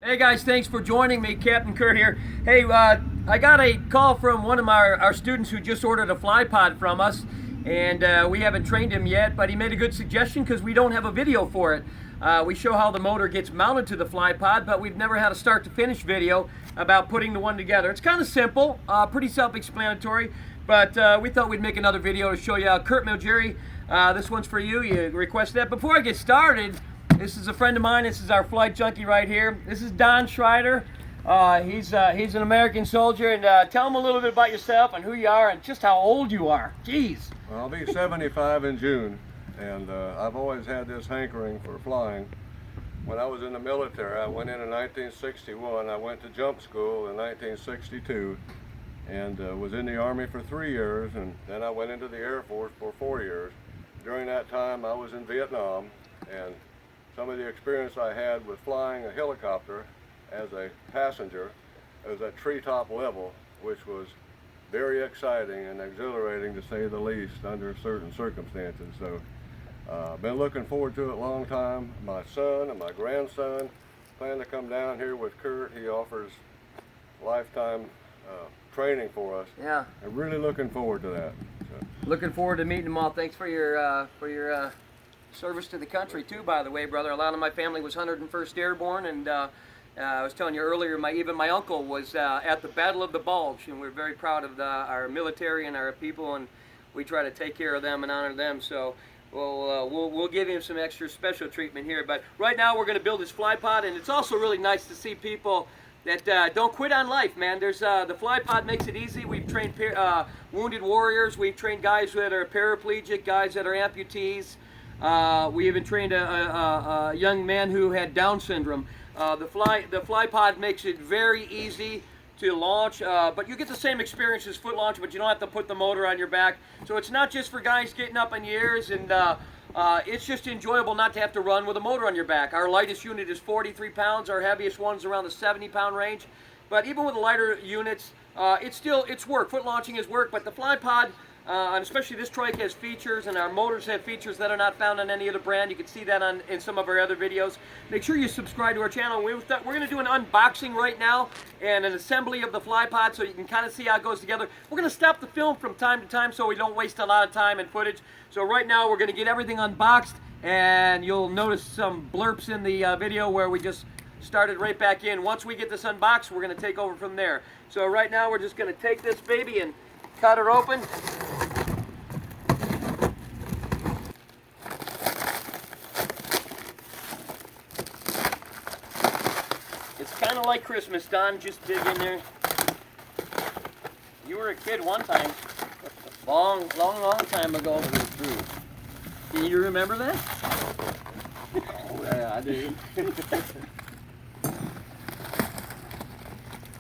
Hey guys, thanks for joining me. Captain Kurt here. Hey, I got a call from one of our students who just ordered a fly pod from us, and we haven't trained him yet, but he made a good suggestion because we don't have a video for it. We show how the motor gets mounted to the fly pod, but we've never had a start to finish video about putting the one together. It's kind of simple, pretty self-explanatory, but we thought we'd make another video to show you. Kurt Milgeri, this one's for you. You requested that. Before I get started, this is a friend of mine. This is our flight junkie right here. This is Don Schreider. He's an American soldier. And tell him a little bit about yourself and who you are and just how old you are. Jeez. Well, I'll be 75 in June, and I've always had this hankering for flying. When I was in the military, I went in 1961. I went to jump school in 1962 and was in the Army for 3 years, and then I went into the Air Force for 4 years. During that time, I was in Vietnam, and some of the experience I had with flying a helicopter as a passenger, it was at treetop level, which was very exciting and exhilarating to say the least under certain circumstances. So I've been looking forward to it a long time. My son and my grandson plan to come down here with Kurt. He offers lifetime training for us. Yeah. I'm really looking forward to that. So. Looking forward to meeting them all. Thanks for your service to the country too, by the way, brother. A lot of my family was 101st Airborne, and I was telling you earlier, even my uncle was at the Battle of the Bulge, and we're very proud of our military and our people, and we try to take care of them and honor them. So we'll give him some extra special treatment here. But right now we're going to build this fly pod, and it's also really nice to see people that don't quit on life, man. There's the fly pod makes it easy. We've trained wounded warriors. We've trained guys that are paraplegic, guys that are amputees. We even trained a young man who had Down syndrome. The fly pod makes it very easy to launch, but you get the same experience as foot launch, but you don't have to put the motor on your back. So it's not just for guys getting up in years, and it's just enjoyable not to have to run with a motor on your back. Our lightest unit is 43 pounds. Our heaviest one's around the 70-pound range. But even with the lighter units, it's work. Foot launching is work, but the fly pod, and especially this trike, has features, and our motors have features that are not found on any other brand. You can see that in some of our other videos. Make sure you subscribe to our channel. We're going to do an unboxing right now and an assembly of the fly pod so you can kind of see how it goes together. We're going to stop the film from time to time so we don't waste a lot of time and footage. So right now we're going to get everything unboxed, and you'll notice some blurps in the video where we just started right back in. Once we get this unboxed, we're going to take over from there. So right now we're just going to take this baby and cut her open. It's kind of like Christmas, Don. Just dig in there. You were a kid one time, long time ago. Do you remember that? Oh yeah, I do.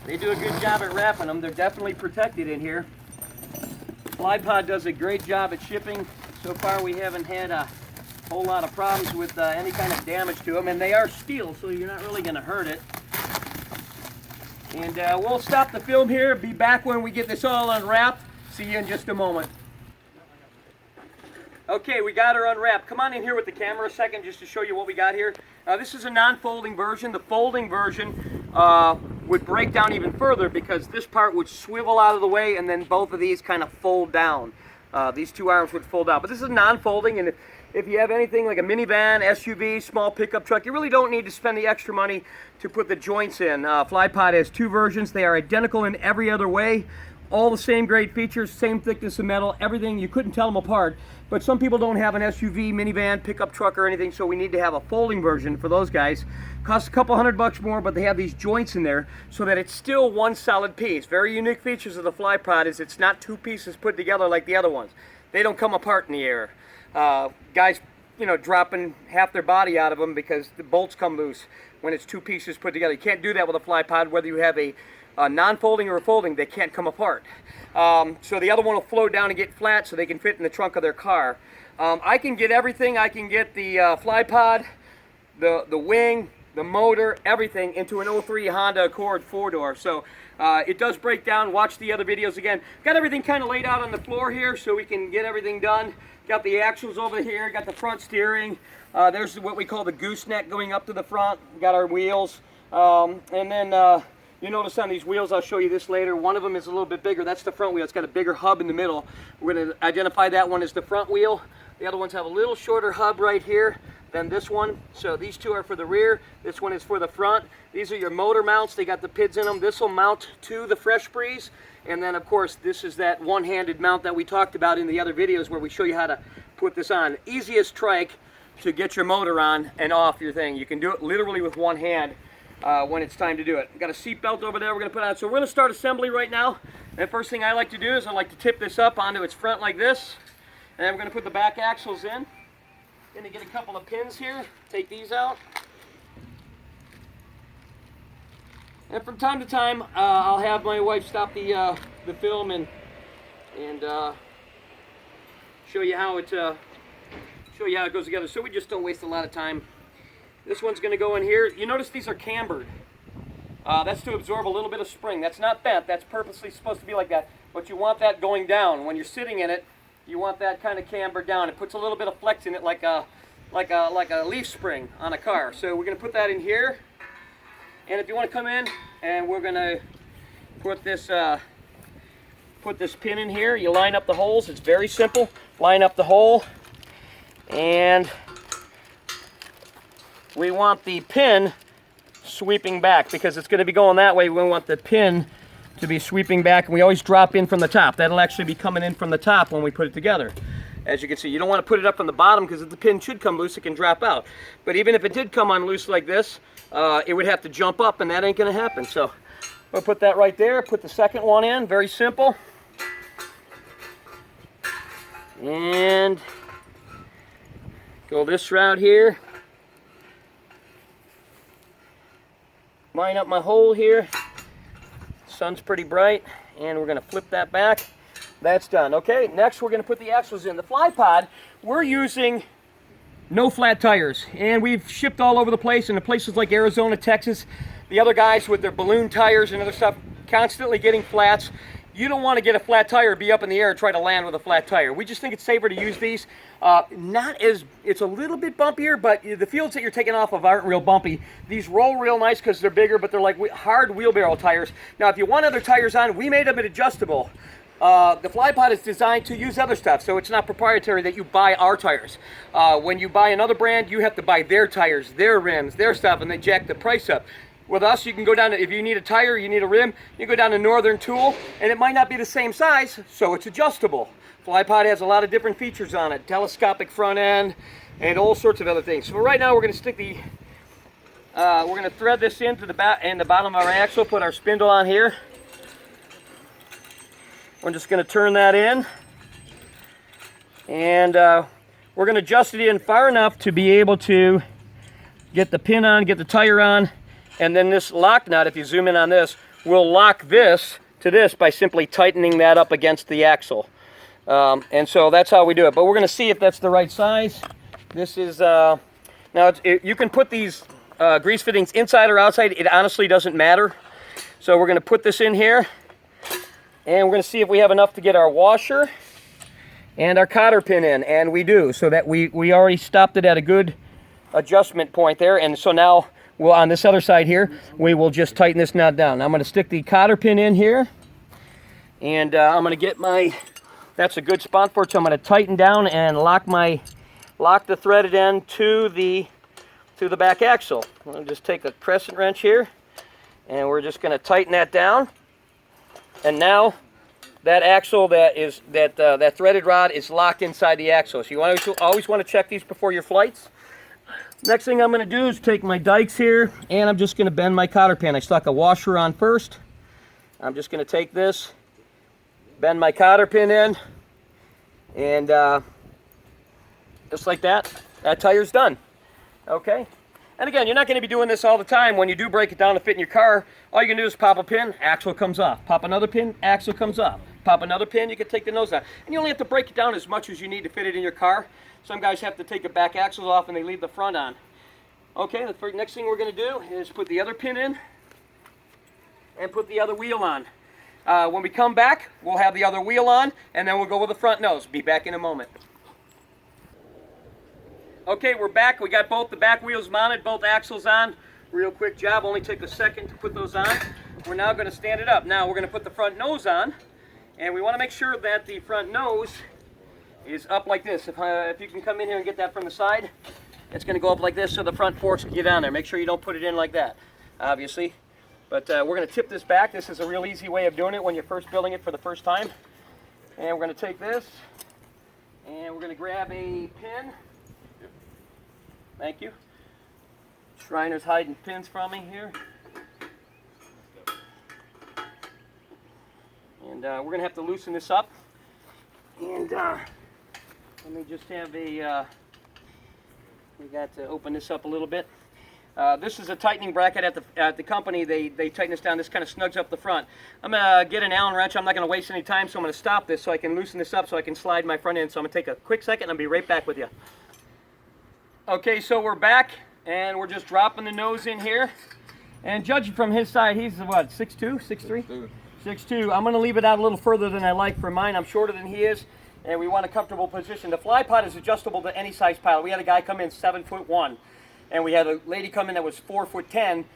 They do a good job at wrapping them. They're definitely protected in here. Fly pod does a great job at shipping. So far we haven't had a whole lot of problems with any kind of damage to them, and they are steel, so you're not really going to hurt it. And we'll stop the film here, be back when we get this all unwrapped. See you in just a moment. Okay, we got her unwrapped. Come on in here with the camera a second just to show you what we got here. This is a non-folding version. The folding version would break down even further because this part would swivel out of the way, and then both of these kind of fold down. These two arms would fold out. But this is non-folding, and if you have anything like a minivan, SUV, small pickup truck, you really don't need to spend the extra money to put the joints in. Fly pod has two versions. They are identical in every other way. All the same great features, same thickness of metal, everything. You couldn't tell them apart. But some people don't have an SUV, minivan, pickup truck, or anything, so we need to have a folding version for those guys. Costs a couple $100 more, but they have these joints in there so that it's still one solid piece. Very unique features of the fly pod is it's not two pieces put together like the other ones. They don't come apart in the air. Guys, dropping half their body out of them because the bolts come loose when it's two pieces put together. You can't do that with a fly pod, whether you have a non-folding or a folding. They can't come apart. So the other one will float down and get flat so they can fit in the trunk of their car. I can get everything. I can get the fly pod, the wing, the motor, everything into an 03 Honda Accord 4-door. So it does break down. Watch the other videos again. Got everything kind of laid out on the floor here so we can get everything done. Got the axles over here, got the front steering. There's what we call the gooseneck going up to the front. Got our wheels. And then you notice on these wheels, I'll show you this later, one of them is a little bit bigger. That's the front wheel. It's got a bigger hub in the middle. We're going to identify that one as the front wheel. The other ones have a little shorter hub right here than this one. So these two are for the rear. This one is for the front. These are your motor mounts. They got the PIDs in them. This will mount to the Fresh Breeze. And then, of course, this is that one-handed mount that we talked about in the other videos where we show you how to put this on. Easiest trike to get your motor on and off your thing. You can do it literally with one hand when it's time to do it. We've got a seat belt over there we're going to put on. So we're going to start assembly right now. And first thing I like to do is I like to tip this up onto its front like this. And then we're going to put the back axles in. Going to get a couple of pins here. Take these out. And from time to time, I'll have my wife stop the film and show you how it goes together. So we just don't waste a lot of time. This one's going to go in here. You notice these are cambered. That's to absorb a little bit of spring. That's not bent. That's purposely supposed to be like that. But you want that going down when you're sitting in it. You want that kind of cambered down. It puts a little bit of flex in it, like a leaf spring on a car. So we're going to put that in here. And if you want to come in, and we're going to put this pin in here. You line up the holes. It's very simple. Line up the hole, and we want the pin sweeping back because it's going to be going that way. We want the pin to be sweeping back, and we always drop in from the top. That'll actually be coming in from the top when we put it together. As you can see, you don't want to put it up from the bottom because if the pin should come loose, it can drop out. But even if it did come on loose like this, it would have to jump up, and that ain't going to happen. So we'll put that right there. Put the second one in. Very simple. And go this route here. Line up my hole here. Sun's pretty bright, and we're going to flip that back. That's done. Okay, next we're going to put the axles in. The fly pod, we're using no flat tires, and we've shipped all over the place, and in places like Arizona, Texas, the other guys with their balloon tires and other stuff constantly getting flats. You don't want to get a flat tire, be up in the air and try to land with a flat tire. We just think it's safer to use these. It's a little bit bumpier, but the fields that you're taking off of aren't real bumpy. These roll real nice because they're bigger, but they're like hard wheelbarrow tires. Now, if you want other tires on, we made them adjustable. The fly pod is designed to use other stuff, so it's not proprietary that you buy our tires. When you buy another brand, you have to buy their tires, their rims, their stuff, and they jack the price up. With us, you can go down to, if you need a tire, you need a rim, you go down to Northern Tool, and it might not be the same size, so it's adjustable. Fly pod has a lot of different features on it, telescopic front end, and all sorts of other things. So right now, we're going to stick the, we're going to thread this into the bottom of our axle, put our spindle on here. We're just going to turn that in, and we're going to adjust it in far enough to be able to get the pin on, get the tire on, and then this lock nut, if you zoom in on this, will lock this to this by simply tightening that up against the axle. And so that's how we do it. But we're going to see if that's the right size. This is, now you can put these grease fittings inside or outside. It honestly doesn't matter. So we're going to put this in here. And we're going to see if we have enough to get our washer and our cotter pin in. And we do, so that we already stopped it at a good adjustment point there. And so now, well, on this other side here, we will just tighten this nut down. I'm going to stick the cotter pin in here. And I'm going to get my, that's a good spot for it. So I'm going to tighten down and lock the threaded end to the back axle. I'll just take a crescent wrench here. And we're just going to tighten that down. And now that axle, that threaded rod is locked inside the axle. So you always want to check these before your flights. Next thing I'm going to do is take my dikes here, and I'm just going to bend my cotter pin. I stuck a washer on first. I'm just going to take this, bend my cotter pin in, and just like that, that tire's done. Okay? And again, you're not going to be doing this all the time. When you do break it down to fit in your car, all you can do is pop a pin, axle comes off. Pop another pin, axle comes off. Pop another pin, you can take the nose out. And you only have to break it down as much as you need to fit it in your car. Some guys have to take the back axles off and they leave the front on. Okay, the next thing we're going to do is put the other pin in and put the other wheel on. When we come back, we'll have the other wheel on, and then we'll go with the front nose. Be back in a moment. Okay, we're back. We got both the back wheels mounted, both axles on. Real quick job, only took a second to put those on. We're now going to stand it up. Now we're going to put the front nose on, and we want to make sure that the front nose is up like this. If you can come in here and get that from the side, it's going to go up like this so the front forks can get on there. Make sure you don't put it in like that, obviously. But we're going to tip this back. This is a real easy way of doing it when you're first building it for the first time. And we're going to take this, and we're going to grab a pin. Thank you. Schreiner's hiding pins from me here. And we're going to have to loosen this up. And let me just have a, we got to open this up a little bit. This is a tightening bracket at the company. They tighten this down. This kind of snugs up the front. I'm going to get an Allen wrench. I'm not going to waste any time, so I'm going to stop this so I can loosen this up so I can slide my front end. So I'm going to take a quick second and I'll be right back with you. Okay, so we're back, and we're just dropping the nose in here. And judging from his side, he's what, 6'2", 6'3"? 6'2". I'm going to leave it out a little further than I like for mine. I'm shorter than he is, and we want a comfortable position. The fly pod is adjustable to any size pilot. We had a guy come in 7'1", and we had a lady come in that was 4'10".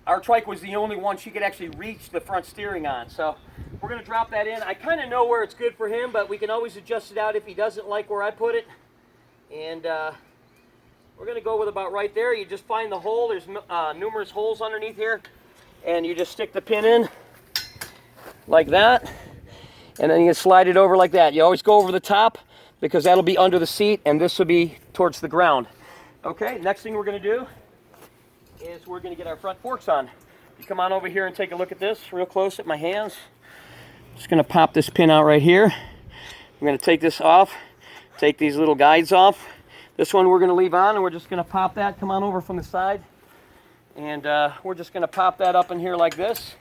Our trike was the only one she could actually reach the front steering on. So we're going to drop that in. I kind of know where it's good for him, but we can always adjust it out if he doesn't like where I put it. And we're going to go with about right there. You just find the hole. There's numerous holes underneath here. And you just stick the pin in like that. And then you slide it over like that. You always go over the top because that'll be under the seat and this will be towards the ground. Okay, next thing we're going to do is we're going to get our front forks on. You come on over here and take a look at this real close at my hands. Just going to pop this pin out right here. I'm going to take this off, take these little guides off. This one we're going to leave on, and we're just going to pop that. Come on over from the side. And we're just going to pop that up in here like this.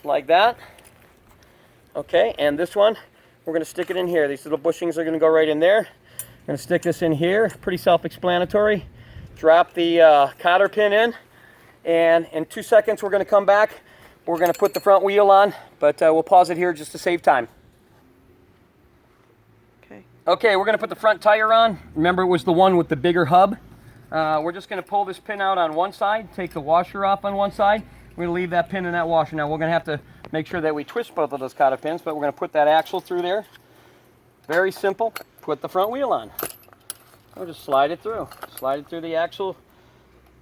Like that. Okay, and this one, we're going to stick it in here. These little bushings are going to go right in there. I'm going to stick this in here. Pretty self-explanatory. Drop the cotter pin in. And in 2 seconds, we're going to come back. We're going to put the front wheel on, but we'll pause it here just to save time. Okay, we're going to put the front tire on. Remember, it was the one with the bigger hub. We're just going to pull this pin out on one side, take the washer off on one side. We're going to leave that pin in that washer. Now, we're going to have to make sure that we twist both of those cotter pins, but we're going to put that axle through there. Very simple. Put the front wheel on. We'll just slide it through. Slide it through the axle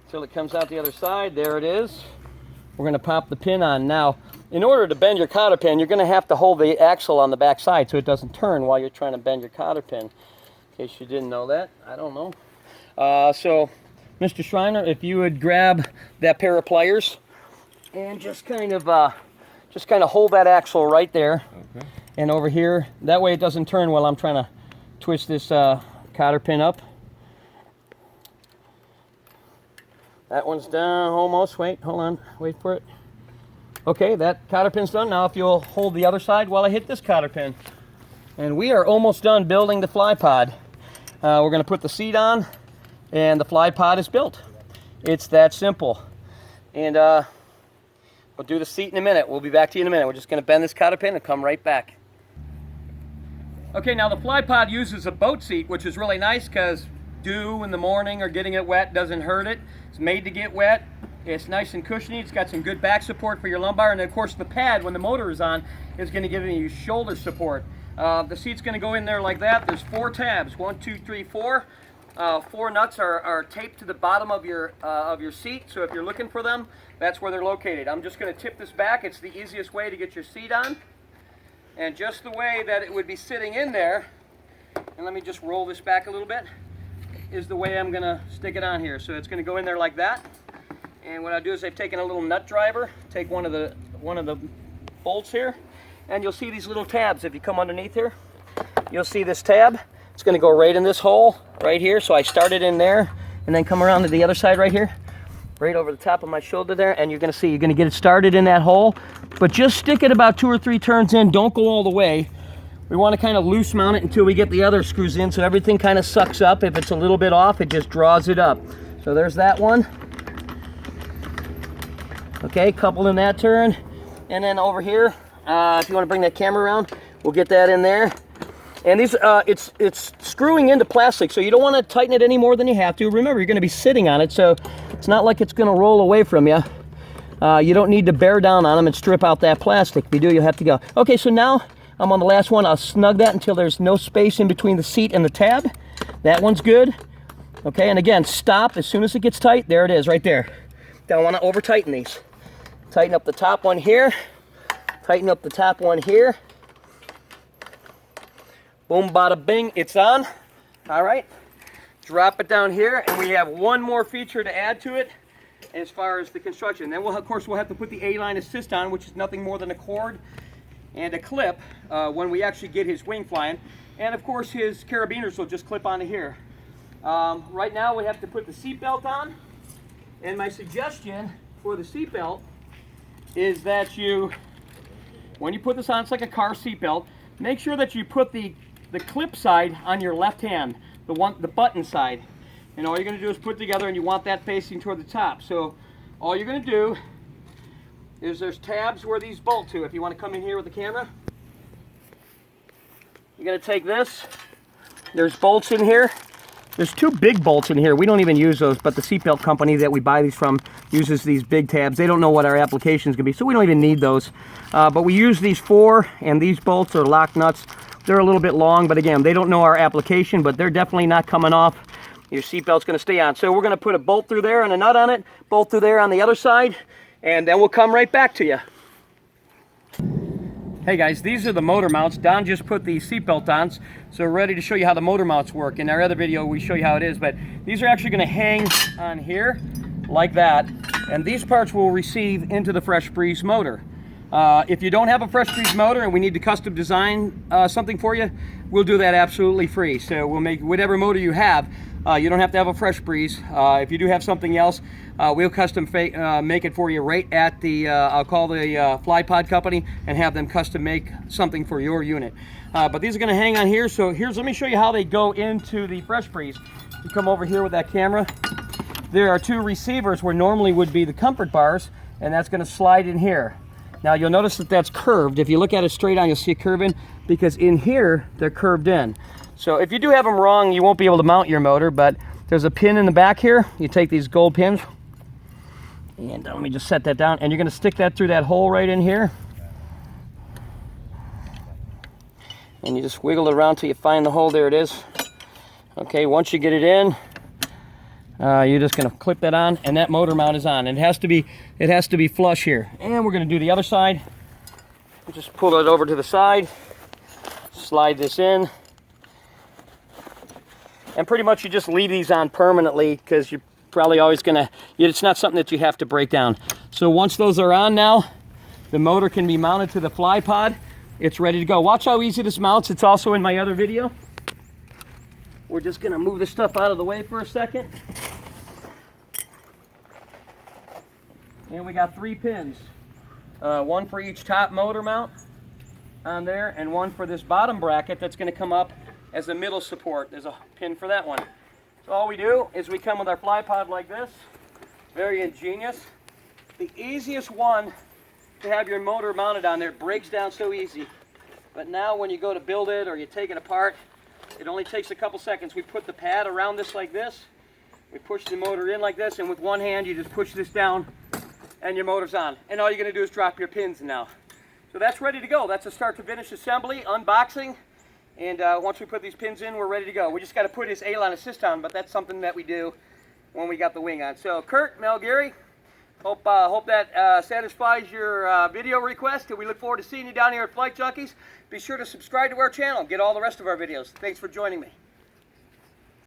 until it comes out the other side. There it is. We're going to pop the pin on. Now, in order to bend your cotter pin, you're going to have to hold the axle on the back side so it doesn't turn while you're trying to bend your cotter pin. In case you didn't know that, I don't know. So, Mr. Schreiner, if you would grab that pair of pliers and just kind of hold that axle right there. Okay. And over here, that way it doesn't turn while I'm trying to twist this cotter pin up. That one's down almost. Wait, hold on. Wait for it. Okay, that cotter pin's done. Now if you'll hold the other side while I hit this cotter pin. And we are almost done building the fly pod. We're going to put the seat on, and the fly pod is built. It's that simple. And we'll do the seat in a minute. We'll be back to you in a minute. We're just going to bend this cotter pin and come right back. Okay, now the fly pod uses a boat seat, which is really nice because dew in the morning or getting it wet doesn't hurt it. It's made to get wet. It's nice and cushiony. It's got some good back support for your lumbar. And of course the pad, when the motor is on, is going to give you shoulder support. The seat's going to go in there like that. There's 4 tabs. 1, 2, 3, 4. 4 nuts are taped to the bottom of your seat. So if you're looking for them, that's where they're located. I'm just going to tip this back. It's the easiest way to get your seat on. And just the way that it would be sitting in there, and let me just roll this back a little bit, is the way I'm going to stick it on here. So it's going to go in there like that. And what I'll do is I've taken a little nut driver, take one of the bolts here, and you'll see these little tabs. If you come underneath here, you'll see this tab. It's going to go right in this hole right here. So I start it in there and then come around to the other side right here, right over the top of my shoulder there, and you're going to see you're going to get it started in that hole. But just stick it about 2 or 3 turns in. Don't go all the way. We want to kind of loose mount it until we get the other screws in so everything kind of sucks up. If it's a little bit off, it just draws it up. So there's that one. Okay, couple in that turn. And then over here, if you want to bring that camera around, we'll get that in there. And these, it's screwing into plastic, so you don't want to tighten it any more than you have to. Remember, you're going to be sitting on it, so It's not like it's going to roll away from you. You don't need to bear down on them and strip out that plastic. If you do, you'll have to go. Okay, so now I'm on the last one. I'll snug that until there's no space in between the seat and the tab. That one's good. Okay, and again, stop as soon as it gets tight. There it is, right there. Don't want to over tighten these. Tighten up the top one here. Tighten up the top one here. Boom, bada bing, it's on. All right, drop it down here, and we have one more feature to add to it as far as the construction. Then of course we'll have to put the A-line assist on, which is nothing more than a cord and a clip when we actually get his wing flying. And of course his carabiners will just clip onto here. Right now we have to put the seat belt on, and my suggestion for the seat belt is that when you put this on, it's like a car seat belt, make sure that you put the clip side on your left hand, the button side. And all you're going to do is put it together, and you want that facing toward the top. So all you're going to do is there's tabs where these bolt to. If you want to come in here with the camera, you're going to take this. There's bolts in here. There's two big bolts in here. We don't even use those, but the seatbelt company that we buy these from uses these big tabs. They don't know what our application is going to be, so we don't even need those. But we use these 4, and these bolts are lock nuts. They're a little bit long, but again, they don't know our application, but they're definitely not coming off. Your seatbelt's going to stay on. So we're going to put a bolt through there and a nut on it, bolt through there on the other side, and then we'll come right back to you. Hey guys, these are the motor mounts. Don just put the seatbelt on, so we're ready to show you how the motor mounts work. In our other video, we show you how it is, but these are actually going to hang on here like that, and these parts will receive into the Fresh Breeze motor. If you don't have a Fresh Breeze motor and we need to custom design something for you, we'll do that absolutely free. So we'll make whatever motor you have. You don't have to have a Fresh Breeze. If you do have something else, we'll custom make it for you right at the, I'll call the fly pod company and have them custom make something for your unit. But these are going to hang on here. So let me show you how they go into the Fresh Breeze. You come over here with that camera. There are 2 receivers where normally would be the comfort bars, and that's going to slide in here. Now you'll notice that that's curved. If you look at it straight on, you'll see it curving, because in here they're curved in. So if you do have them wrong, you won't be able to mount your motor, but there's a pin in the back here. You take these gold pins, and let me just set that down, and you're going to stick that through that hole right in here. And you just wiggle it around till you find the hole. There it is. Okay, once you get it in, you're just going to clip that on, and that motor mount is on. It has to be flush here. And we're going to do the other side. Just pull it over to the side, slide this in, and pretty much you just leave these on permanently, because you're probably always going to, it's not something that you have to break down. So once those are on now, the motor can be mounted to the fly pod. It's ready to go. Watch how easy this mounts. It's also in my other video. We're just going to move this stuff out of the way for a second. And we got 3 pins. One for each top motor mount on there, and one for this bottom bracket that's going to come up as a middle support. There's a pin for that one. So all we do is we come with our fly pod like this. Very ingenious. The easiest one to have your motor mounted on there. It breaks down so easy. But now when you go to build it or you take it apart, it only takes a couple seconds. We put the pad around this like this. We push the motor in like this, and with one hand you just push this down and your motor's on. And all you're going to do is drop your pins now. So that's ready to go. That's a start to finish assembly, unboxing. And once we put these pins in, we're ready to go. We just got to put his A-line assist on, but that's something that we do when we got the wing on. So Kurt, Mel, Gary, hope that satisfies your video request. And we look forward to seeing you down here at Flight Junkies. Be sure to subscribe to our channel and get all the rest of our videos. Thanks for joining me.